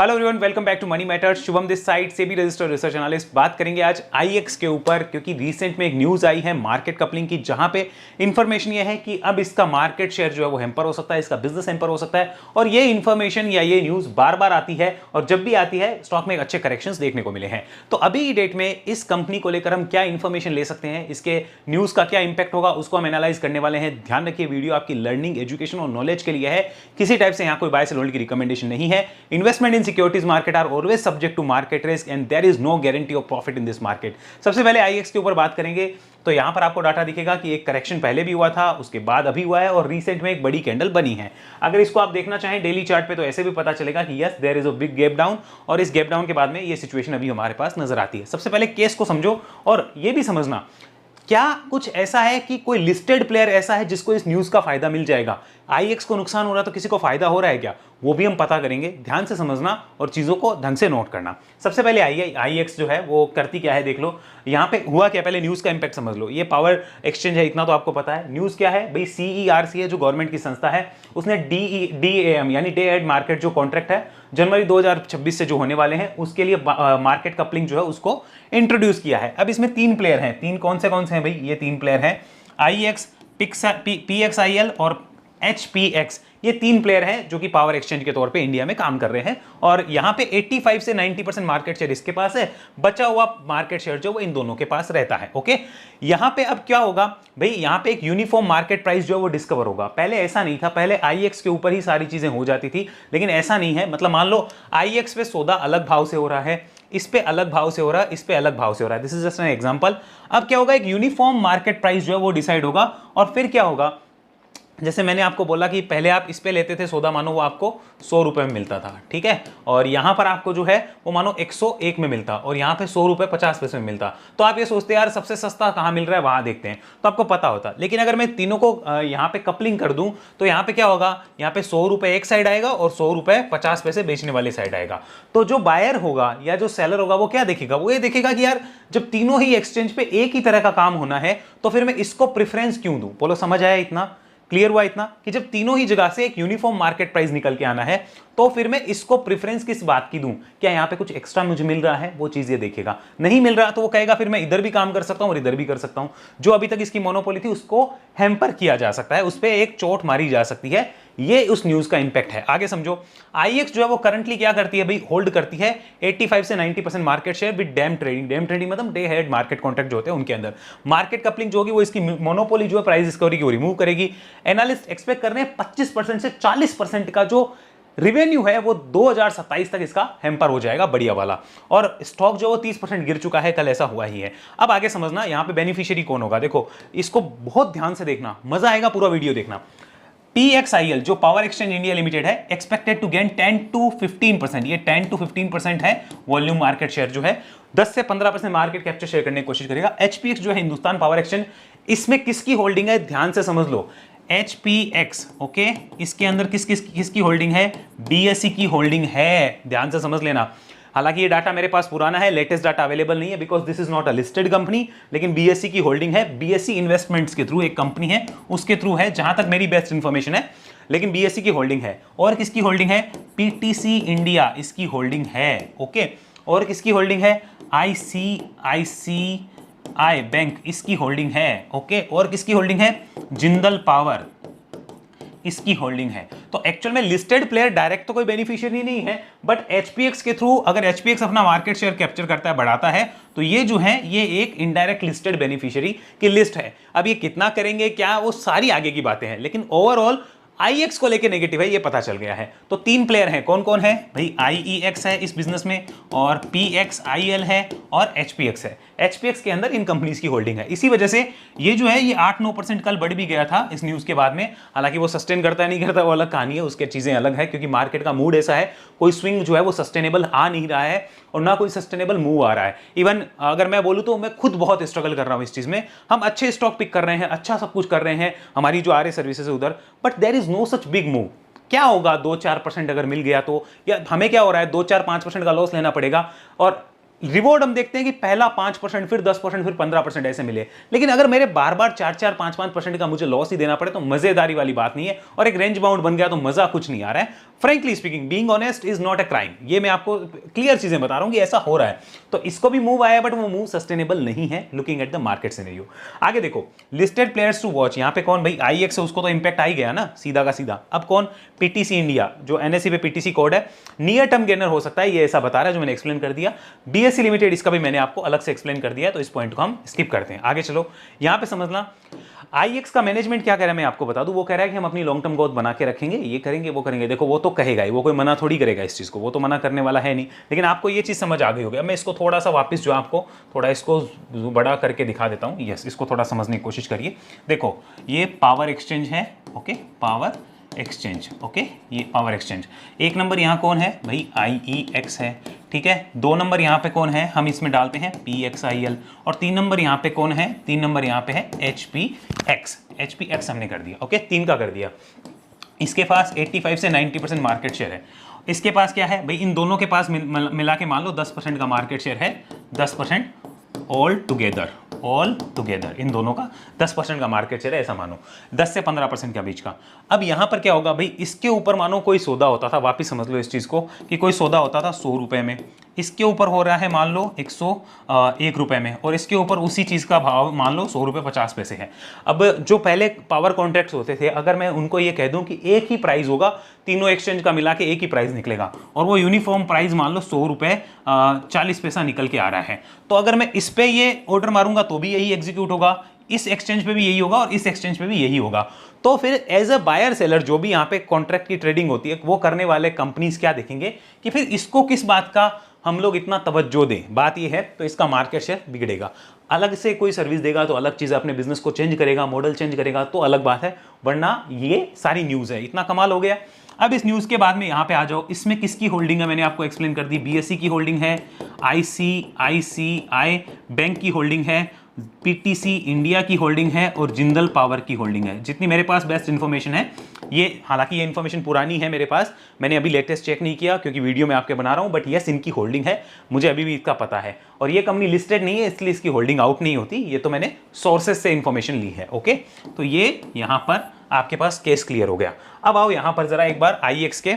Hello everyone, welcome back to money matters. Shubham this side से भी registered research analyst. बात करेंगे आज आईएक्स के ऊपर, क्योंकि रिसेंट में एक न्यूज आई है मार्केट कपलिंग की, जहां पे इंफॉर्मेशन ये है कि अब इसका मार्केट शेयर जो है वो हैम्पर हो सकता है, इसका बिजनेस हैम्पर हो सकता है। और ये इंफॉर्मेशन या ये न्यूज बार बार आती है, और जब भी आती है स्टॉक में अच्छे करेक्शंस देखने को मिले हैं। तो अभी की डेट में इस कंपनी को लेकर हम क्या इंफॉर्मेशन ले सकते हैं, इसके न्यूज का क्या इंपैक्ट होगा, उसको हम एनालाइज करने वाले हैं। ध्यान रखिए, वीडियो आपकी लर्निंग, एजुकेशन और नॉलेज के लिए है, किसी टाइप से यहाँ कोई बाय सेल होल्ड की रिकमेंडेशन नहीं है। Investment in securities market are always subject to market risk and there is no guarantee of profit in this market. सबसे पहले आईएक्स के ऊपर बात करेंगे तो यहां पर आपको डाटा दिखेगा कि एक करेक्शन पहले भी हुआ था, उसके बाद अभी हुआ है, और रिसेंट में एक बड़ी कैंडल बनी है। अगर इसको आप देखना चाहें डेली चार्ट पे तो ऐसे भी पता चलेगा कि yes there is a big gap down, और इस गैप डाउन के बाद में ये सिचुएशन अभी हमारे पास नजर आती है। सबसे पहले केस को समझो, और ये भी समझना क्या कुछ ऐसा है कि कोई लिस्टेड प्लेयर ऐसा है जिसको इस न्यूज का फायदा मिल जाएगा। आईएक्स को नुकसान हो रहा है तो किसी को फायदा हो रहा है क्या, वो भी हम पता करेंगे। ध्यान से समझना और चीजों को ढंग से नोट करना। सबसे पहले आईएक्स जो है वो करती क्या है, देख लो यहां पे हुआ क्या। पहले न्यूज का इंपैक्ट समझ लो। ये पावर एक्सचेंज है, इतना तो आपको पता है। न्यूज क्या है भाई, सीईआरसी है जो गवर्नमेंट की संस्था है, उसने डीएएम यानी डे एड मार्केट जो कॉन्ट्रैक्ट है जनवरी 2026 से जो होने वाले हैं उसके लिए मार्केट कपलिंग जो है उसको इंट्रोड्यूस किया है। अब इसमें तीन प्लेयर हैं। तीन कौन से हैं भाई, ये तीन प्लेयर हैं, आईएक्स, पीएक्सआईएल और एचपीएक्स। ये तीन प्लेयर हैं जो कि पावर एक्सचेंज के तौर पे इंडिया में काम कर रहे हैं, और यहां पे 85 से 90% मार्केट शेयर इसके पास है, बचा हुआ मार्केट शेयर जो वो इन दोनों के पास रहता है। ओके, यहां पे अब क्या होगा भाई, यहां पे एक यूनिफॉर्म मार्केट प्राइस जो है वो डिस्कवर होगा। पहले ऐसा नहीं था, पहले आईएक्स के ऊपर ही सारी चीजें हो जाती थी, लेकिन ऐसा नहीं है। मतलब मान लो आईएक्स पे सौदा अलग भाव से हो रहा है, इस पे अलग भाव से हो रहा है, इस पे अलग भाव से हो रहा है। This is just an example. अब क्या होगा, एक यूनिफॉर्म मार्केट प्राइस जो है वो डिसाइड होगा, और फिर क्या होगा, जैसे मैंने आपको बोला कि पहले आप इस पे लेते थे सौदा, मानो वो आपको 100 रुपए में मिलता था, ठीक है, और यहां पर आपको जो है वो मानो 101 में मिलता, और यहां पे 100 रुपए 50 पैसे में मिलता। तो आप ये सोचते यार सबसे सस्ता कहां मिल रहा है, वहां देखते हैं, तो आपको पता होता। लेकिन अगर मैं तीनों को यहां पे कपलिंग कर दूं तो यहां पे क्या होगा, यहां पे 100 रुपए एक साइड आएगा और 100 रुपए 50 पैसे बेचने वाली साइड आएगा। तो जो बायर होगा या जो सेलर होगा वो क्या देखेगा, वो ये देखेगा कि यार जब तीनों ही एक्सचेंज पे एक ही तरह का काम होना है तो फिर मैं इसको प्रेफरेंस क्यों दूं। बोलो समझ आया, इतना क्लियर हुआ इतना, कि जब तीनों ही जगह से एक यूनिफॉर्म मार्केट प्राइस निकल के आना है तो फिर मैं इसको प्रेफरेंस किस बात की दूं, क्या यहां पे कुछ एक्स्ट्रा मुझे मिल रहा है, वो चीज ये देखेगा। नहीं मिल रहा तो वो कहेगा फिर मैं इधर भी काम कर सकता हूं और इधर भी कर सकता हूं। जो अभी तक इसकी मोनोपोली थी उसको हैम्पर किया जा सकता है, उस पर एक चोट मारी जा सकती है। ये उस न्यूज का इंपैक्ट है। आगे समझो, आईएक्स जो है वो करंटली क्या करती है भाई, होल्ड करती है 85 से 90% market share with dam trading. Dam trading मतलब डे हेड मार्केट कॉन्ट्रैक्ट जो होते हैं उनके अंदर मार्केट कपलिंग जो होगी वो इसकी मोनोपोली जो है प्राइस डिस्कवरी की वो रिमूव करेगी। एनालिस्ट एक्सपेक्ट कर रहे हैं 25% से 40% का जो रिवेन्यू है वो 2027 तक इसका हैम्पर हो जाएगा, बढ़िया वाला। और स्टॉक जो वो 30% गिर चुका है, कल ऐसा हुआ ही है। अब आगे समझना यहां पे बेनिफिशियरी कौन होगा, देखो इसको बहुत ध्यान से देखना, मजा आएगा, पूरा वीडियो देखना। पीएक्सआईएल जो पावर एक्सचेंज इंडिया लिमिटेड है, एक्सपेक्टेड टू गेन 10 to 15%, ये 10 to 15% है वॉल्यूम मार्केट शेयर जो है, 10 से 15% मार्केट कैप्चर शेयर करने की कोशिश करेगा। एचपीएक्स जो है हिंदुस्तान पावर एक्सचेंज, इसमें किसकी होल्डिंग है ध्यान से समझ लो, एचपीएक्स। ओके, इसके अंदर किसकी होल्डिंग है, बीएसई की होल्डिंग है, ध्यान से समझ लेना। हालांकि ये डाटा मेरे पास पुराना है, लेटेस्ट डाटा अवेलेबल नहीं है because this is not a listed company, लेकिन बीएसई की होल्डिंग है। बीएसई इन्वेस्टमेंट्स के थ्रू एक कंपनी है, उसके थ्रू है जहां तक मेरी बेस्ट इंफॉर्मेशन है, लेकिन बीएसई की होल्डिंग है। और किसकी होल्डिंग है, पीटीसी इंडिया इसकी होल्डिंग है। ओके, और किसकी होल्डिंग है, आईसीआईसीआई बैंक इसकी होल्डिंग है। ओके, और किसकी होल्डिंग है, जिंदल पावर इसकी होल्डिंग है। तो एक्चुअल में लिस्टेड प्लेयर डायरेक्ट तो कोई बेनिफिशियरी नहीं है, बट एचपीएक्स के थ्रू अगर एचपीएक्स अपना मार्केट शेयर कैप्चर करता है, बढ़ाता है, तो ये जो है ये एक इनडायरेक्ट लिस्टेड बेनिफिशियरी की लिस्ट है। अब ये कितना करेंगे क्या, वो सारी आगे की बातें हैं, लेकिन ओवरऑल आईएक्स को लेके नेगेटिव है ये पता चल गया है। तो तीन प्लेयर हैं, कौन कौन है भाई, आईईएक्स है इस बिजनेस में, और पीएक्सआईएल है, और एचपीएक्स है। एचपीएक्स के अंदर इन कंपनीज की होल्डिंग है। इसी वजह से ये जो है ये 8-9% कल बढ़ भी गया था इस न्यूज के बाद में। हालांकि वो सस्टेन करता है नहीं करता वो अलग कहानी है, उसके चीजें अलग है, क्योंकि मार्केट का मूड ऐसा है, कोई स्विंग जो है वो सस्टेनेबल आ नहीं रहा है और ना कोई सस्टेनेबल मूव आ रहा है। इवन अगर मैं बोलूं तो मैं खुद बहुत स्ट्रगल कर रहा हूं इस चीज में। हम अच्छे स्टॉक पिक कर रहे हैं, अच्छा सब कुछ कर रहे हैं, हमारी जो आरए सर्विसेज है उधर, but there is no such big move. क्या होगा 2-4% अगर मिल गया तो, या हमें क्या हो रहा है 2-4-5% का लॉस लेना पड़ेगा, और रिवॉर्ड हम देखते हैं कि पहला 5%, फिर 10%, फिर 15% ऐसे मिले। लेकिन अगर मेरे बार बार 4-4, 5-5% का मुझे लॉस ही देना पड़े तो मजेदारी वाली बात नहीं है, और एक रेंज बाउंड बन गया तो मजा कुछ नहीं आ रहा है। Frankly speaking being honest is not a crime. ये मैं आपको क्लियर चीजें बता रहा हूं कि ऐसा हो रहा है। तो इसको भी मूव आया, बट वो मूव सस्टेनेबल नहीं है looking at the market scenario. आगे देखो लिस्टेड प्लेयर्स टू वॉच, यहां पे कौन भाई, आईएक्स है, उसको तो इंपैक्ट आ ही गया ना सीधा का सीधा। अब कौन, पीटीसी इंडिया, जो एनएससी पे पीटीसी कोड है, नियर टर्म गेनर हो सकता है, ये ऐसा बता रहा है जो मैंने एक्सप्लेन कर दिया। बीएससी लिमिटेड, इसका भी मैंने आपको अलग से एक्सप्लेन कर दिया है, तो इस पॉइंट को हम स्किप करते हैं। आगे चलो, यहां पे समझना आईएक्स का मैनेजमेंट क्या कह रहा है मैं आपको बता दूं। वो कह रहा है कि हम अपनी लॉन्ग टर्म ग्रोथ बना के रखेंगे, ये करेंगे वो करेंगे। देखो वो तो कहेगा ही, वो कोई मना थोड़ी करेगा इस चीज को, वो तो मना करने वाला है नहीं। लेकिन आपको ये चीज समझ आ गई होगी। अब मैं इसको थोड़ा सा वापस जो आपको थोड़ा इसको बड़ा करके दिखा देता हूं। यस, इसको थोड़ा समझने की कोशिश करिए। देखो ये पावर एक्सचेंज है, ओके, पावर एक्सचेंज, ओके, ये पावर एक्सचेंज। एक नंबर यहाँ कौन है भाई, IEX है, ठीक है। 2 नंबर यहाँ पे कौन है, हम इसमें डालते हैं PXIL। और 3 नंबर यहाँ पे कौन है, 3 नंबर यहाँ पे है HPX हमने कर दिया, ओके, 3 का कर दिया। इसके पास 85 से 90% मार्केट शेयर है। इसके पास क्या है भाई, इन दोनों के पास मिला के मान लो 10% का मार्केट शेयर है, 10% ऑल टुगेदर इन दोनों का 10% का मार्केट शेयर है, ऐसा मानो 10 से 15% के बीच का। अब यहां पर क्या होगा भाई, इसके ऊपर मानो कोई सौदा होता था, वापिस समझ लो इस चीज को कि कोई सौदा होता था 100 रुपए में, इसके ऊपर हो रहा है मान लो 101 रुपए में, और इसके ऊपर उसी चीज का भाव मान लो 100 रुपए 50 पैसे है। अब जो पहले पावर कॉन्ट्रैक्ट्स होते थे, अगर मैं उनको ये कह दूं कि एक ही प्राइस होगा, तीनों एक्सचेंज का मिला के एक ही प्राइस निकलेगा, और वो यूनिफॉर्म प्राइस मान लो 100 रुपए 40 पैसा निकल के आ रहा है, तो अगर मैं इस पे ये ऑर्डर मारूंगा तो भी यही एग्जीक्यूट होगा, इस एक्सचेंज पे भी यही होगा, और इस एक्सचेंज पे भी यही होगा। तो फिर एज अ बायर सेलर जो भी यहाँ पे कॉन्ट्रैक्ट की ट्रेडिंग होती है, वो करने वाले कंपनीज क्या देखेंगे कि फिर इसको किस बात का हम लोग इतना तवज्जो दें। बात ये है, तो इसका मार्केट शेयर बिगड़ेगा। अलग से कोई सर्विस देगा तो अलग चीज़, अपने बिजनेस को चेंज करेगा, मॉडल चेंज करेगा तो अलग बात है, वरना ये सारी न्यूज़ है। इतना कमाल हो गया। अब इस न्यूज़ के बाद में यहाँ पे आ जाओ, इसमें किसकी होल्डिंग है मैंने आपको एक्सप्लेन कर दी। BSE की होल्डिंग है, ICICI बैंक की होल्डिंग है, PTC इंडिया की होल्डिंग है, और जिंदल पावर की होल्डिंग है। जितनी मेरे पास बेस्ट इन्फॉर्मेशन है ये, हालांकि ये इन्फॉर्मेशन पुरानी है मेरे पास, मैंने अभी लेटेस्ट चेक नहीं किया क्योंकि वीडियो में आपके बना रहा हूं, बट यस इनकी होल्डिंग है, मुझे अभी भी इसका पता है। और ये कंपनी लिस्टेड नहीं है, इसलिए इसकी होल्डिंग आउट नहीं होती, ये तो मैंने सोर्सेज से इन्फॉर्मेशन ली है, ओके। तो ये यहां पर आपके पास केस क्लियर हो गया। अब आओ यहां पर जरा एक बार IEX के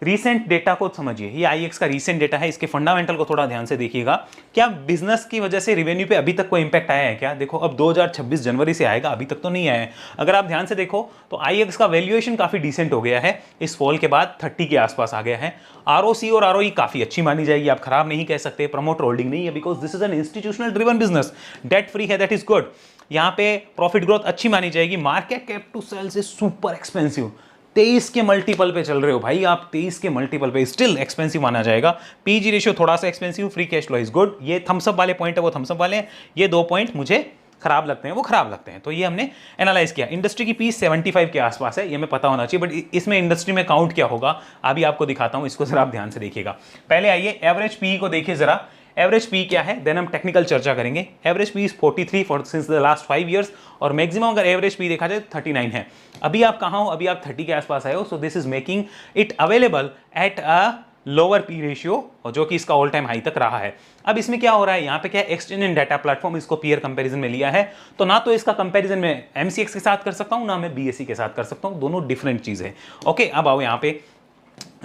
रीसेंट डेटा को समझिए। ये IEX का रीसेंट डेटा है, इसके फंडामेंटल को थोड़ा ध्यान से देखिएगा। क्या बिजनेस की वजह से रेवेन्यू पे अभी तक कोई इंपैक्ट आया है क्या? देखो अब 2026 जनवरी से आएगा, अभी तक तो नहीं आया है। अगर आप ध्यान से देखो तो IEX का वैल्यूएशन काफी डिसेंट हो गया है, इस फॉल के बाद 30 के आसपास आ गया है। ROC और ROE काफी अच्छी मानी जाएगी, आप खराब नहीं कह सकते। प्रमोटर होल्डिंग नहीं है, because this is an institutional driven business, debt free है, दैट इज गुड। यहाँ पे प्रॉफिट ग्रोथ अच्छी मानी जाएगी। Market cap to sales is super expensive, 23 के मल्टीपल पे चल रहे हो भाई आप, 23 के मल्टीपल पे स्टिल एक्सपेंसिव माना जाएगा। PG रेशियो थोड़ा सा expensive, free cash flow is good. ये थम्सअप वाले पॉइंट है, वो थम्सअप वाले हैं। ये 2 पॉइंट मुझे खराब लगते हैं, वो खराब लगते हैं, तो ये हमने एनालाइज किया। इंडस्ट्री की पीस 75 के आसपास है, ये हमें पता होना चाहिए, बट इसमें इंडस्ट्री में काउंट क्या होगा अभी आपको दिखाता हूं, इसको जरा आप ध्यान से देखिएगा। पहले आइए एवरेज PE को देखिए जरा, एवरेज पी क्या है, देन हम टेक्निकल चर्चा करेंगे। Average P is 43 for since the last 5 years, और मैक्सिमम अगर एवरेज पी देखा जाए 39 है। अभी आप कहाँ हो, अभी आप 30 के आसपास आए हो, so this is making it available at a lower P ratio, जो कि इसका ऑल टाइम हाई तक रहा है। अब इसमें क्या हो रहा है, यहाँ पे क्या है, एक्सचेंज एंड डाटा प्लेटफॉर्म इसको पीयर कंपैरिजन में लिया है, तो ना तो इसका कंपैरिजन में MCX के साथ कर सकता हूँ, ना मैं BSE के साथ कर सकता हूँ, दोनों डिफरेंट चीज है। ओके, अब आओ यहाँ पे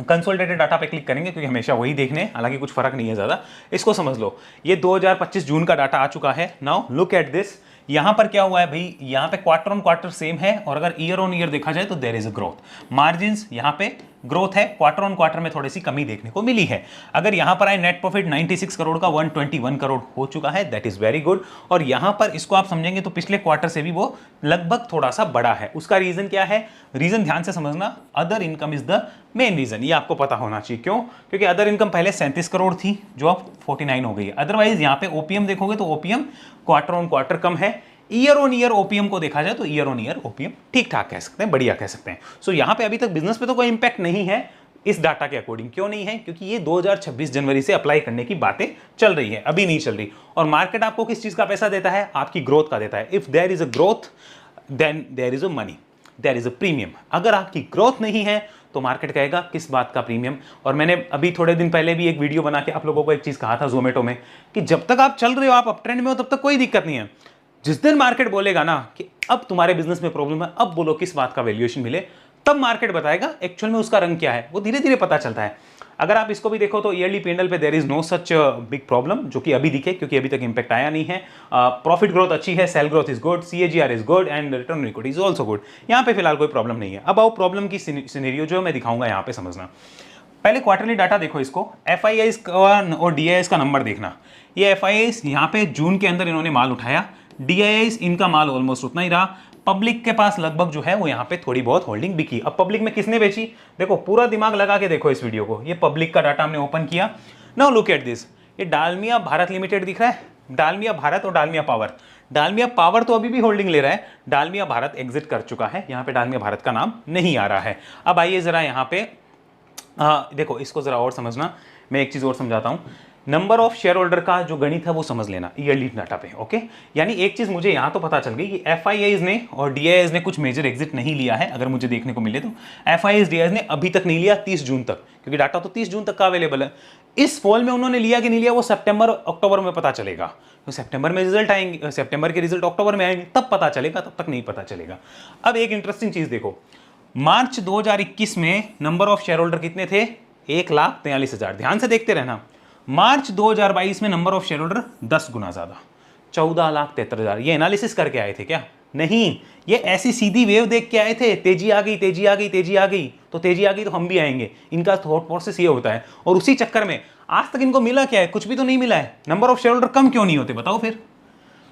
कंसोलिडेटेड डाटा पे क्लिक करेंगे, क्योंकि हमेशा वही देखने, हालांकि कुछ फर्क नहीं है ज्यादा। इसको समझ लो, ये 2025 जून का डाटा आ चुका है। नाउ लुक एट दिस, यहां पर क्या हुआ है भाई, यहां पे क्वार्टर ऑन क्वार्टर सेम है, और अगर ईयर ऑन ईयर देखा जाए तो there is a growth. Margins यहां पे ग्रोथ है, क्वार्टर ऑन क्वार्टर में थोड़ी सी कमी देखने को मिली है। अगर यहां पर आए नेट प्रॉफिट 96 करोड़ का 121 करोड़ हो चुका है, दैट इज वेरी गुड। और यहां पर इसको आप समझेंगे तो पिछले क्वार्टर से भी वो लगभग थोड़ा सा बड़ा है। उसका रीजन क्या है, रीजन ध्यान से समझना, other income is the main reason. ये आपको पता होना चाहिए, क्यों? क्योंकि अदर इनकम पहले 37 करोड़ थी, जो अब 49 हो गई है। अदरवाइज यहाँ पे ओपीएम देखोगे तो ओपीएम क्वार्टर ऑन क्वार्टर कम है। ईयर ऑन ईयर ओपीएम को देखा जाए तो ईयर ऑन ईयर ओपीएम ठीक ठाक कह सकते हैं, बढ़िया कह सकते हैं। सो यहाँ पे अभी तक बिजनेस पे तो कोई इंपैक्ट नहीं है इस डाटा के अकॉर्डिंग। क्यों नहीं है? क्योंकि ये 2026 जनवरी से अप्लाई करने की बातें चल रही है, अभी नहीं चल रही। और मार्केट आपको किस चीज का पैसा देता है? आपकी ग्रोथ का देता है। If there is a growth then there is a money, there is a premium. अगर आपकी ग्रोथ नहीं है तो मार्केट कहेगा किस बात का प्रीमियम। और मैंने अभी थोड़े दिन पहले भी एक वीडियो बना के आप लोगों को एक चीज कहा था जोमेटो में, कि जब तक आप चल रहे हो, आप अप ट्रेंड में हो, तब तक कोई दिक्कत नहीं है। जिस दिन मार्केट बोलेगा ना कि अब तुम्हारे बिजनेस में प्रॉब्लम है, अब बोलो किस बात का वैल्यूएशन मिले, तब मार्केट बताएगा एक्चुअल में उसका रंग क्या है, वो धीरे धीरे पता चलता है। अगर आप इसको भी देखो तो ईयरली P&L पे there is no such big problem, जो कि अभी दिखे, क्योंकि अभी तक इंपैक्ट आया नहीं है। प्रॉफिट ग्रोथ अच्छी है, sale growth is good, CAGR is good and return on equity is also good. यहाँ पे फिलहाल कोई प्रॉब्लम नहीं है। अब आओ प्रॉब्लम की सिनेरियो जो मैं दिखाऊंगा यहाँ पे समझना। पहले क्वार्टरली डाटा देखो, इसको FIIs और DIIs का नंबर देखना। ये FIIs यहाँ पे जून के अंदर इन्होंने माल उठाया, DIIs इनका माल ऑलमोस्ट उतना ही रहा। पब्लिक के पास लगभग जो है वो यहाँ पे थोड़ी बहुत होल्डिंग बिकी। अब पब्लिक में किसने बेची, देखो पूरा दिमाग लगा के देखो इस वीडियो को। ये पब्लिक का डाटा हमने ओपन किया। नाउ लुक एट दिस, ये डालमिया भारत लिमिटेड दिख रहा है, डालमिया भारत और डालमिया पावर। डालमिया पावर तो अभी भी होल्डिंग ले रहा है, डालमिया भारत एग्जिट कर चुका है, यहाँ पे डालमिया भारत का नाम नहीं आ रहा है। अब आइए जरा यहाँ पे देखो, इसको जरा और समझना, मैं एक चीज और समझाता हूं। नंबर ऑफ शेयर होल्डर का जो गणित है वो समझ लेना ईयरली डाटा पे, ओके। यानी एक चीज मुझे यहां तो पता चल गई कि FIIs ने और DIIs ने कुछ मेजर एग्जिट नहीं लिया है, अगर मुझे देखने को मिले तो। FIIs DIIs ने अभी तक नहीं लिया 30 जून तक, क्योंकि डाटा तो 30 जून तक का अवेलेबल है। इस फॉल में उन्होंने लिया कि नहीं लिया वो सितंबर अक्टूबर में पता चलेगा। तो सितंबर में रिजल्ट आएंगे, सितंबर के रिजल्ट अक्टूबर में आएंगे, तब पता चलेगा, तब तक नहीं पता चलेगा। अब एक इंटरेस्टिंग चीज देखो, मार्च 2021 में नंबर ऑफ शेयर होल्डर कितने थे, 1,43,000। ध्यान से देखते रहना। मार्च 2022 में नंबर ऑफ शेयर होल्डर 10 गुना ज्यादा, 14,73,000। ये एनालिसिस करके आए थे क्या, नहीं, ये ऐसी सीधी वेव देख के आए थे, तेजी आ गई, तेजी आ गई, तेजी आ गई, तो तेजी आ गई तो हम भी आएंगे। इनका थॉट प्रोसेस ये होता है। और उसी चक्कर में आज तक इनको मिला क्या है, कुछ भी तो नहीं मिला है। नंबर ऑफ शेयर होल्डर कम क्यों नहीं होते बताओ फिर,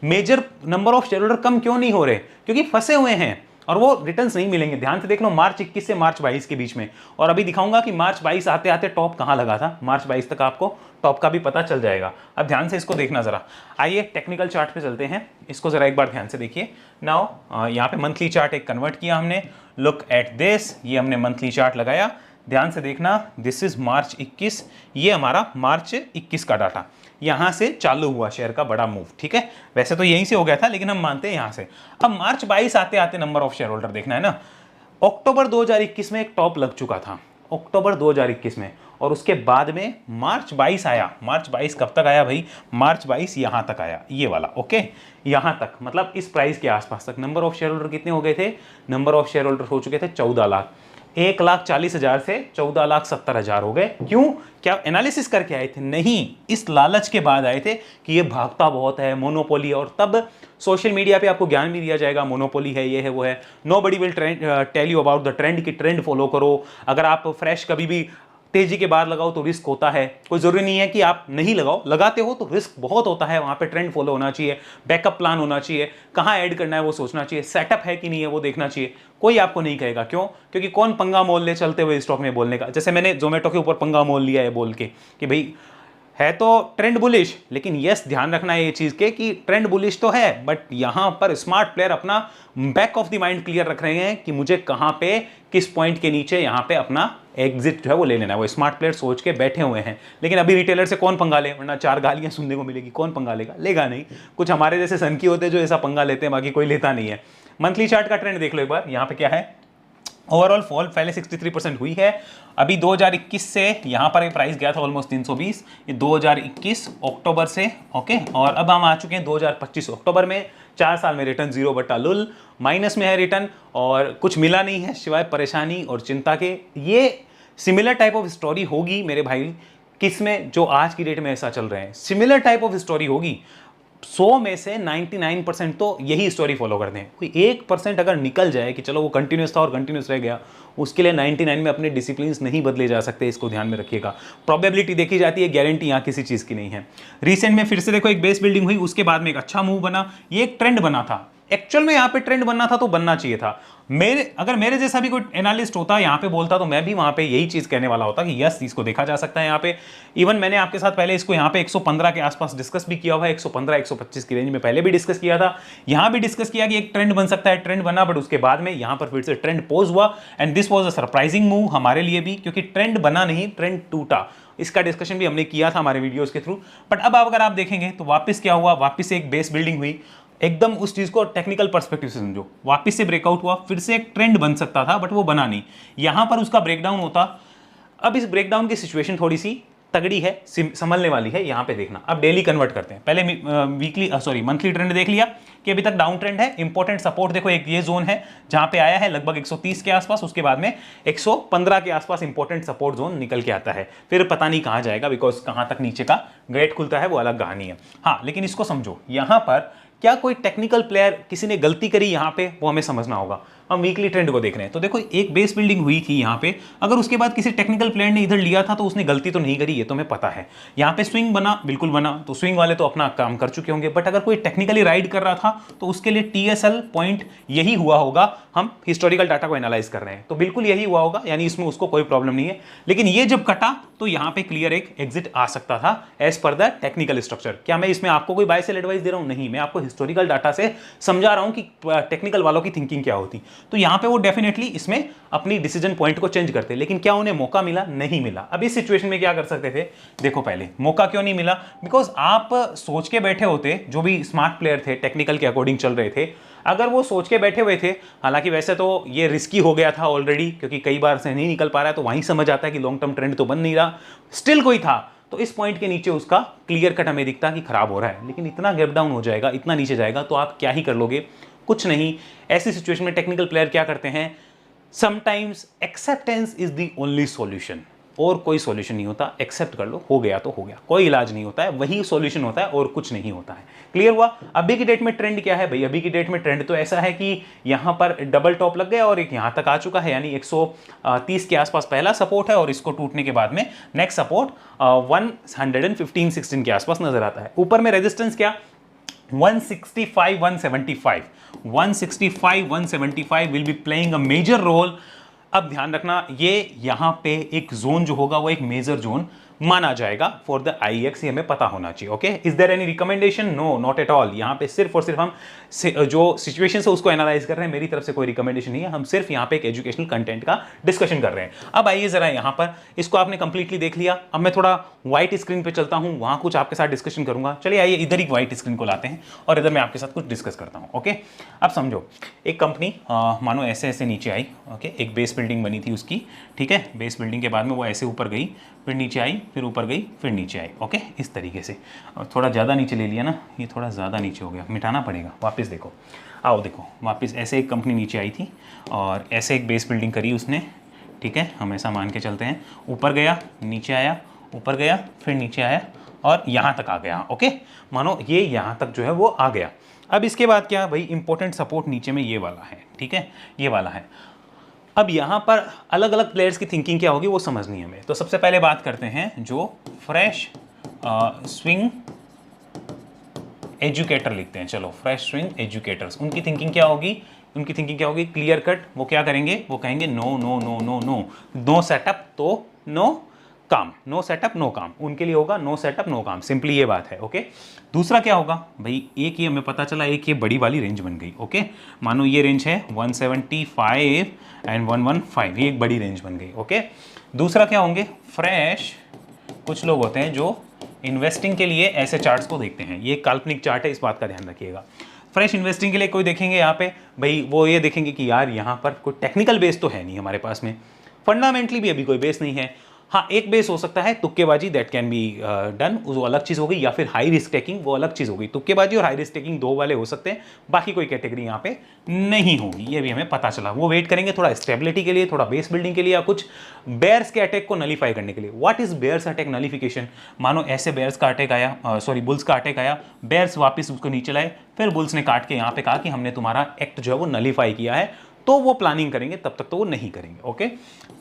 major number of share holder कम क्यों नहीं हो रहे, क्योंकि फंसे हुए हैं और वो रिटर्न्स नहीं मिलेंगे। ध्यान से देख लो, मार्च 21 से मार्च 22 के बीच में, और अभी दिखाऊंगा कि मार्च 22 आते आते टॉप कहां लगा था। मार्च 22 तक आपको टॉप का भी पता चल जाएगा। अब ध्यान से इसको देखना जरा। आइए टेक्निकल चार्ट पे चलते हैं, इसको जरा एक बार ध्यान से देखिए। नाउ यहाँ पे मंथली चार्ट एक कन्वर्ट किया हमने, लुक एट दिस, ये हमने मंथली चार्ट लगाया, ध्यान से देखना। दिस इज मार्च 21, ये हमारा मार्च 21 का डाटा। यहां से चालू हुआ शेयर का बड़ा मूव, ठीक है। वैसे तो यहीं से हो गया था, लेकिन हम मानते हैं यहां से। अब मार्च 22 आते आते नंबर ऑफ शेयर होल्डर देखना है ना। अक्टूबर 2021 में एक टॉप लग चुका था, अक्टूबर 2021 में, और उसके बाद में मार्च 22 आया। मार्च 22 कब तक आया भाई, मार्च 22 यहां तक आया, ये वाला, ओके, यहां तक, मतलब इस प्राइस के आसपास तक। नंबर ऑफ शेयर होल्डर कितने हो गए थे, नंबर ऑफ शेयर होल्डर हो चुके थे 14 लाख। 1,40,000 से 14,70,000 हो गए। क्यों, क्या एनालिसिस करके आए थे, नहीं, इस लालच के बाद आए थे कि ये भागता बहुत है, मोनोपोली है। और तब सोशल मीडिया पे आपको ज्ञान भी दिया जाएगा, मोनोपोली है, ये है, वो है। Nobody will tell you about the trend, की ट्रेंड फॉलो करो। अगर आप फ्रेश कभी भी तेजी के बाद लगाओ तो रिस्क होता है, कोई जरूरी नहीं है कि आप नहीं लगाओ, लगाते हो तो रिस्क बहुत होता है। वहां पे ट्रेंड फॉलो होना चाहिए, बैकअप प्लान होना चाहिए, कहां ऐड करना है वो सोचना चाहिए, सेटअप है कि नहीं है वो देखना चाहिए। कोई आपको नहीं कहेगा, क्यों, क्योंकि कौन पंगा मोल ले चलते हुए स्टॉक में बोलने का। जैसे मैंने जोमेटो के ऊपर पंगा मोल लिया है बोल के कि भाई है तो ट्रेंड बुलिश, लेकिन यस ध्यान रखना है ये चीज के कि ट्रेंड बुलिश तो है, बट यहां पर स्मार्ट प्लेयर अपना back of the mind clear रख रहे हैं कि मुझे कहां पे, किस पॉइंट के नीचे यहां पे अपना एग्जिट जो है वो ले लेना है। वो स्मार्ट प्लेयर सोच के बैठे हुए हैं। लेकिन अभी रिटेलर से कौन पंगा ले, वरना 4 गालियां सुनने को मिलेगी, कौन पंगा लेगा, लेगा नहीं। कुछ हमारे जैसे सनकी होते हैं जो ऐसा पंगा लेते हैं, बाकी कोई लेता नहीं है। मंथली चार्ट का ट्रेंड देख लो एक बार, यहां पे क्या है, ओवरऑल फॉल पहले 63% हुई है। अभी 2021 से यहाँ पर ये प्राइस गया था ऑलमोस्ट 320, ये 2021 अक्टूबर से, ओके। और अब हम आ चुके हैं 2025 अक्टूबर में। 4 साल में रिटर्न 0 बटा लुल, माइनस में है रिटर्न, और कुछ मिला नहीं है सिवाय परेशानी और चिंता के। ये सिमिलर टाइप ऑफ स्टोरी होगी मेरे भाई, किसमें, जो आज की डेट में ऐसा चल रहे हैं, सिमिलर टाइप ऑफ स्टोरी होगी। 100 में से 99% तो यही स्टोरी फॉलो करते हैं। कोई 1% अगर निकल जाए कि चलो वो कंटिन्यूस था और कंटिन्यूस रह गया, उसके लिए 99 में अपने डिसिप्लिन नहीं बदले जा सकते, इसको ध्यान में रखिएगा। प्रोबेबिलिटी देखी जाती है, गारंटी यहाँ किसी चीज़ की नहीं है। रिसेंट में फिर से देखो एक बेस बिल्डिंग हुई, उसके बाद में एक अच्छा मूव बना, ये एक ट्रेंड बना था। एक्चुअल में यहाँ पे ट्रेंड बनना था तो बनना चाहिए था। अगर मेरे जैसा भी कोई एनालिस्ट होता यहाँ पे बोलता तो मैं भी वहाँ पे यही चीज़ कहने वाला होता कि यस, इसको देखा जा सकता है यहाँ पे। इवन मैंने आपके साथ पहले इसको यहाँ पे 115 के आसपास डिस्कस भी किया हुआ है, 115-125 की रेंज में पहले भी डिस्कस किया था। यहाँ भी डिस्कस किया कि एक ट्रेंड बन सकता है, ट्रेंड बना, बट उसके बाद में यहाँ पर फिर से ट्रेंड पोज हुआ and this was a surprising move हमारे लिए भी, क्योंकि ट्रेंड बना नहीं, ट्रेंड टूटा। इसका डिस्कशन भी हमने किया था हमारे वीडियोस के थ्रू। बट अब अगर आप देखेंगे तो वापस क्या हुआ, वापस से एक बेस बिल्डिंग हुई। एकदम उस चीज को टेक्निकल पर्सपेक्टिव से समझो, वापस से ब्रेकआउट हुआ, फिर से एक ट्रेंड बन सकता था, बट वो बना नहीं। यहां पर उसका ब्रेकडाउन होता। अब इस ब्रेकडाउन की सिचुएशन थोड़ी सी तगड़ी है, संभलने वाली है, यहाँ पे देखना। अब डेली कन्वर्ट करते हैं। पहले मंथली ट्रेंड देख लिया कि अभी तक डाउन ट्रेंड है। इंपॉर्टेंट सपोर्ट देखो, एक ये जोन है जहां पे आया है लगभग 130 के आसपास, उसके बाद में 115 के आसपास इंपॉर्टेंट सपोर्ट जोन निकल के आता है, फिर पता नहीं कहां जाएगा, बिकॉज कहां तक नीचे का गेट खुलता है वो अलग कहानी है। हाँ, लेकिन इसको समझो, यहां पर क्या कोई टेक्निकल प्लेयर किसी ने गलती करी यहां पे, वो हमें समझना होगा। हम वीकली ट्रेंड को देख रहे हैं तो देखो एक बेस बिल्डिंग हुई थी यहाँ पे, अगर उसके बाद किसी टेक्निकल प्लेयर ने इधर लिया था तो उसने गलती तो नहीं करी, ये तो हमें पता है। यहाँ पे स्विंग बना, बिल्कुल बना, तो स्विंग वाले तो अपना काम कर चुके होंगे, बट अगर कोई टेक्निकली राइड कर रहा था तो उसके लिए टीएसएल पॉइंट यही हुआ होगा। हम हिस्टोरिकल डाटा को एनालाइज कर रहे हैं तो बिल्कुल यही हुआ होगा, यानी इसमें उसको कोई प्रॉब्लम नहीं है। लेकिन ये जब कटा तो यहाँ पे क्लियर एक एग्जिट आ सकता था as per the technical structure. क्या मैं इसमें आपको कोई बाय सेल एडवाइस दे रहा हूँ? नहीं, मैं आपको हिस्टोरिकल डाटा से समझा रहा हूँ कि टेक्निकल वालों की थिंकिंग क्या होती। तो यहाँ पे वो डेफिनेटली इसमें अपनी डिसीजन पॉइंट को चेंज करते, लेकिन क्या उन्हें मौका मिला? नहीं मिला। अब इस सिचुएशन में क्या कर सकते थे? देखो पहले मौका क्यों नहीं मिला, बिकॉज आप सोच के बैठे होते, जो भी स्मार्ट प्लेयर थे टेक्निकल के अकॉर्डिंग चल रहे थे, अगर वो सोच के बैठे हुए थे, हालांकि वैसे तो ये रिस्की हो गया था ऑलरेडी, क्योंकि कई बार से नहीं निकल पा रहा है, तो वहीं समझ आता है कि लॉन्ग टर्म ट्रेंड तो बन नहीं रहा, स्टिल कोई था, तो इस पॉइंट के नीचे उसका क्लियर कट हमें दिखता कि खराब हो रहा है। लेकिन इतना गैप डाउन हो जाएगा, इतना नीचे जाएगा, तो आप क्या ही कर लोगे? कुछ नहीं। ऐसी सिचुएशन में टेक्निकल प्लेयर क्या करते हैं? Sometimes acceptance is the only solution, और कोई सॉल्यूशन नहीं होता। एक्सेप्ट कर लो, हो गया तो हो गया, कोई इलाज नहीं होता है, वही सॉल्यूशन होता है और कुछ नहीं होता है। क्लियर हुआ? अभी की डेट में ट्रेंड क्या है भाई? अभी की डेट में ट्रेंड तो ऐसा है कि यहां पर डबल टॉप लग गया और एक यहां तक आ चुका है, यानी 130 के आसपास पहला सपोर्ट है, और इसको टूटने के बाद में नेक्स्ट सपोर्ट 115-16 के आसपास नजर आता है। ऊपर में रेजिस्टेंस क्या? 165-175 165-175 will be playing a major role. अब ध्यान रखना, ये यहां पे एक जोन जो होगा वो एक मेजर जोन माना जाएगा फॉर द आईएक्स, ये हमें पता होना चाहिए। Okay, is there any recommendation? No, not at all. यहां पे सिर्फ और सिर्फ हम जो सिचुएशन है उसको एनालाइज कर रहे हैं, मेरी तरफ से कोई रिकमेंडेशन नहीं है, हम सिर्फ यहां पे एक एजुकेशनल कंटेंट का डिस्कशन कर रहे हैं। अब आइए जरा यहां पर, इसको आपने कंप्लीटली देख लिया, अब मैं थोड़ा व्हाइट स्क्रीन पे चलता हूं, वहां कुछ आपके साथ डिस्कशन करूंगा। चलिए आइए इधर ही व्हाइट स्क्रीन को लाते हैं और इधर मैं आपके साथ कुछ डिस्कस करता हूं। ओके, अब समझो, एक कंपनी मानो ऐसे ऐसे नीचे आई, ओके, एक बेस बिल्डिंग बनी थी उसकी, ठीक है, बेस बिल्डिंग के बाद में वो ऐसे ऊपर गई, फिर नीचे आई, फिर ऊपर गई, फिर नीचे आई। ओके, इस तरीके से। और थोड़ा ज़्यादा नीचे ले लिया ना, ये थोड़ा ज़्यादा नीचे हो गया, मिटाना पड़ेगा। वापस देखो, आओ देखो, वापस ऐसे एक कंपनी नीचे आई थी और ऐसे एक बेस बिल्डिंग करी उसने, ठीक है, हम ऐसा मान के चलते हैं, ऊपर गया, नीचे आया, ऊपर गया, फिर नीचे आया और यहाँ तक आ गया। ओके, मानो ये यहाँ तक जो है वो आ गया। अब इसके बाद क्या भाई? इंपॉर्टेंट सपोर्ट नीचे में ये वाला है, ठीक है, ये वाला है। अब यहाँ पर अलग अलग प्लेयर्स की थिंकिंग क्या होगी वो समझनी है हमें। तो सबसे पहले बात करते हैं जो फ्रेश स्विंग एजुकेटर लिखते हैं, चलो, फ्रेश स्विंग एजुकेटर्स, उनकी थिंकिंग क्या होगी? उनकी थिंकिंग क्या होगी? क्लियर कट, वो क्या करेंगे? वो कहेंगे no no no no no, no setup तो नो काम, नो सेटअप नो काम, उनके लिए होगा नो सेटअप नो काम, सिंपली ये बात है। ओके, दूसरा क्या होगा भाई? एक ये हमें पता चला, एक ये बड़ी वाली रेंज बन गई। ओके, मानो ये रेंज है 175 एंड 115, ये एक बड़ी रेंज बन गई। ओके, दूसरा क्या होंगे? फ्रेश, कुछ लोग होते हैं जो इन्वेस्टिंग के लिए ऐसे चार्ट्स को देखते हैं, ये काल्पनिक चार्ट है, इस बात का ध्यान रखिएगा। फ्रेश इन्वेस्टिंग के लिए कोई देखेंगे यहाँ पे भाई, वो ये देखेंगे कि यार यहाँ पर कोई टेक्निकल बेस तो है नहीं हमारे पास में, फंडामेंटली भी अभी कोई बेस नहीं है। हाँ, एक बेस हो सकता है तुक्केबाजी, दैट कैन बी डन, वो अलग चीज़ होगी, या फिर हाई रिस्क टेकिंग, वो अलग चीज़ होगी। तुक्केबाजी और हाई रिस्क टेकिंग दो वाले हो सकते हैं, बाकी कोई कैटेगरी यहाँ पे नहीं होगी, ये भी हमें पता चला। वो वेट करेंगे थोड़ा स्टेबिलिटी के लिए, थोड़ा बेस बिल्डिंग के लिए, या कुछ बेयर्स के अटैक को नलीफाई करने के लिए। What is bears attack नलिफिकेशन? मानो ऐसे बेयर्स का अटैक आया, बुल्स का अटैक आया, बेयर्स वापस उसको नीचे लाए, फिर बुल्स ने काट के यहाँ पे कहा कि हमने तुम्हारा एक्ट जो है वो नलीफाई किया है, तो वो प्लानिंग करेंगे, तब तक तो वो नहीं करेंगे। ओके,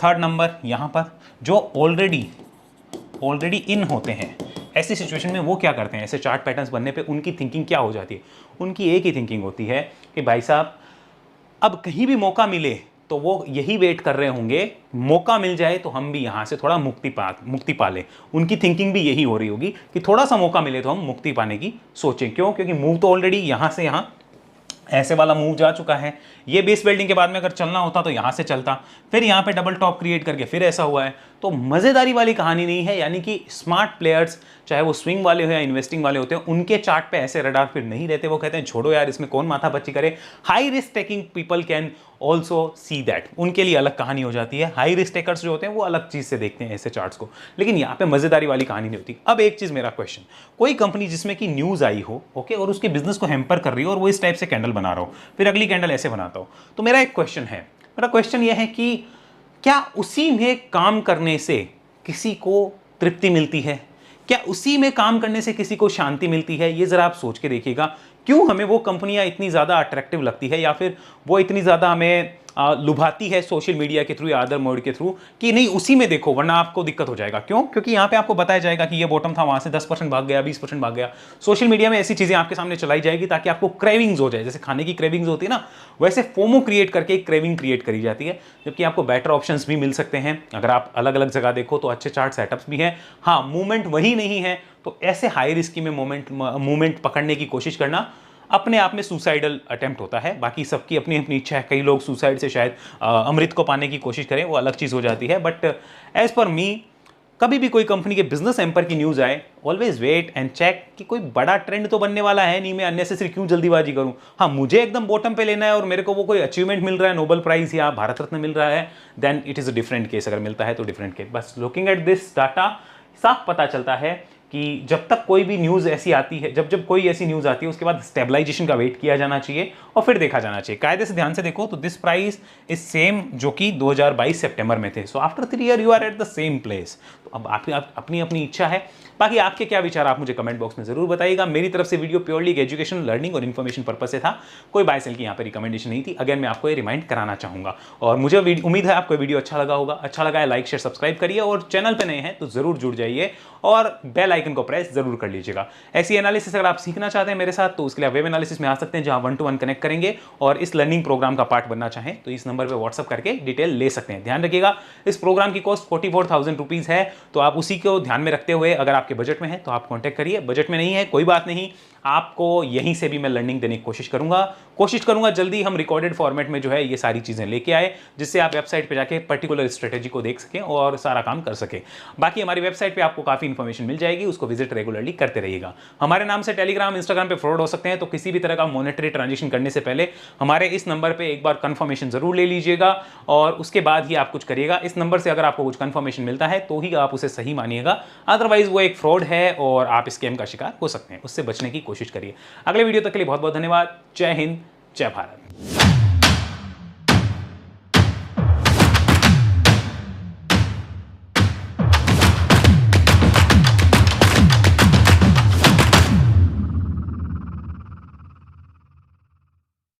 थर्ड नंबर यहाँ पर जो ऑलरेडी इन होते हैं, ऐसी सिचुएशन में वो क्या करते हैं? ऐसे चार्ट पैटर्न्स बनने पे उनकी थिंकिंग क्या हो जाती है? उनकी एक ही थिंकिंग होती है कि भाई साहब, अब कहीं भी मौका मिले तो वो यही वेट कर रहे होंगे, मौका मिल जाए तो हम भी यहाँ से थोड़ा मुक्ति पा लें। उनकी थिंकिंग भी यही हो रही होगी कि थोड़ा सा मौका मिले तो हम मुक्ति पाने की सोचें। क्यों? क्योंकि मूव तो ऑलरेडी यहाँ से यहाँ ऐसे वाला मूव जा चुका है। ये बेस बिल्डिंग के बाद में अगर चलना होता तो यहाँ से चलता, फिर यहाँ पे डबल टॉप क्रिएट करके फिर ऐसा हुआ है। तो मज़ेदारी वाली कहानी नहीं है, यानी कि स्मार्ट प्लेयर्स चाहे वो स्विंग वाले हो या इन्वेस्टिंग वाले होते हैं, उनके चार्ट पे ऐसे रडार फिर नहीं रहते। वो कहते हैं छोड़ो यार, इसमें कौन माथा पच्ची करे। High risk taking people can also see that, उनके लिए अलग कहानी हो जाती है। हाई रिस्क टेकर्स जो होते हैं वो अलग चीज़ से देखते हैं ऐसे चार्ट्स को, लेकिन यहाँ पे मज़ेदारी वाली कहानी नहीं होती। अब एक चीज़, मेरा क्वेश्चन, कोई कंपनी जिसमें कि न्यूज़ आई हो, ओके, और उसके बिजनेस को हैम्पर कर रही हो और वो इस टाइप से कैंडल बना रहा हो, फिर अगली कैंडल ऐसे बनाता हो, तो मेरा एक क्वेश्चन है, मेरा क्वेश्चन ये है कि क्या उसी में काम करने से किसी को तृप्ति मिलती है? क्या उसी में काम करने से किसी को शांति मिलती है? ये जरा आप सोच के देखिएगा। क्यों हमें वो कंपनियां इतनी ज़्यादा अट्रैक्टिव लगती है, या फिर वो इतनी ज़्यादा हमें लुभाती है सोशल मीडिया के थ्रू या अदर मोड के थ्रू, कि नहीं उसी में देखो वरना आपको दिक्कत हो जाएगा। क्यों? क्योंकि यहाँ पे आपको बताया जाएगा कि ये बॉटम था, वहाँ से 10% भाग गया, 20% भाग गया। सोशल मीडिया में ऐसी चीज़ें आपके सामने चलाई जाएगी ताकि आपको क्रेविंग्स हो जाए। जैसे खाने की क्रेविंग्स होती है ना, वैसे फोमो क्रिएट करके एक क्रेविंग क्रिएट करी जाती है। जबकि आपको बेटर ऑप्शंस भी मिल सकते हैं अगर आप अलग अलग जगह देखो तो, अच्छे चार्ट सेटअप्स भी हैं। हाँ, मूवमेंट वही नहीं है, तो ऐसे हाई रिस्क में मूवमेंट पकड़ने की कोशिश करना अपने आप में सुसाइडल अटेम्प्ट होता है। बाकी सबकी अपनी अपनी इच्छा है, कई लोग सुसाइड से शायद अमृत को पाने की कोशिश करें, वो अलग चीज़ हो जाती है। बट एज पर मी, कभी भी कोई कंपनी के बिजनेस एम्पर की न्यूज़ आए, ऑलवेज वेट एंड चेक कि कोई बड़ा ट्रेंड तो बनने वाला है नहीं, मैं अननेसेसरी क्यों जल्दीबाजी करूं। हाँ, मुझे एकदम बॉटम पे लेना है और मेरे को वो कोई अचीवमेंट मिल रहा है, नोबेल प्राइज या भारत रत्न मिल रहा है, then it is a different case. अगर मिलता है तो डिफरेंट केस। बस लुकिंग एट दिस डाटा साफ पता चलता है कि जब तक कोई भी न्यूज़ ऐसी आती है, जब कोई ऐसी न्यूज़ आती है, उसके बाद स्टेबलाइजेशन का वेट किया जाना चाहिए और फिर देखा जाना चाहिए। कायदे से ध्यान से देखो तो दिस प्राइस इज सेम जो कि 2022 सितंबर में थे। So after 3 year you are at the same place. तो अब आप अपनी अपनी इच्छा है। बाकी आपके क्या विचार, आप मुझे कमेंट बॉक्स में जरूर बताइएगा। मेरी तरफ से वीडियो प्योरली एजुकेशन, लर्निंग और इन्फॉर्मेशन पर्पस से था, कोई बाय सेल की यहाँ पर रिकमेंडेशन नहीं थी। अगेन मैं आपको ये रिमाइंड कराना चाहूंगा और मुझे उम्मीद है आपको वीडियो अच्छा लगा होगा। अच्छा लगा है लाइक शेयर सब्सक्राइब करिए और चैनल पर नए हैं तो जरूर जुड़ जाइए और बेल आइकन को प्रेस जरूर कर लीजिएगा। ऐसी एनालिसिस अगर आप सीखना चाहते हैं मेरे साथ तो उसके लिए वेब एनालिसिस में आ सकते हैं, जहां 1-to-1 कनेक्ट करेंगे, और इस लर्निंग प्रोग्राम का पार्ट बनना चाहें तो इस नंबर पे व्हाट्सअप करके डिटेल ले सकते हैं। ध्यान रखिएगा, इस प्रोग्राम की कॉस्ट 44,000 रुपीज़ है, तो आप उसी को ध्यान में रखते हुए अगर आपके बजट में है तो आप कॉन्टैक्ट करिए। बजट में नहीं है कोई बात नहीं, आपको यहीं से भी मैं लर्निंग देने की कोशिश करूंगा। जल्दी हम रिकॉर्डेड फॉर्मेट में जो है ये सारी चीज़ें लेके आए, जिससे आप वेबसाइट पे जाके पर्टिकुलर स्ट्रेटेजी को देख सकें और सारा काम कर सकें। बाकी हमारी वेबसाइट पे आपको काफ़ी इंफॉर्मेशन मिल जाएगी, उसको विजिट रेगुलरली करते रहिएगा। हमारे नाम से टेलीग्राम, इंस्टाग्राम पे फ्रॉड हो सकते हैं, तो किसी भी तरह का मॉनेटरी ट्रांजेक्शन करने से पहले हमारे इस नंबर पर एक बार कन्फर्मेशन जरूर ले लीजिएगा और उसके बाद ही आप कुछ करिएगा। इस नंबर से अगर आपको कुछ कन्फर्मेशन मिलता है तो ही आप उसे सही मानिएगा, अदरवाइज वो एक फ्रॉड है और आप स्कैम का शिकार हो सकते हैं। उससे बचने की कोशिश करिए। अगले वीडियो तक के लिए बहुत बहुत धन्यवाद। जय हिंद, जय भारत।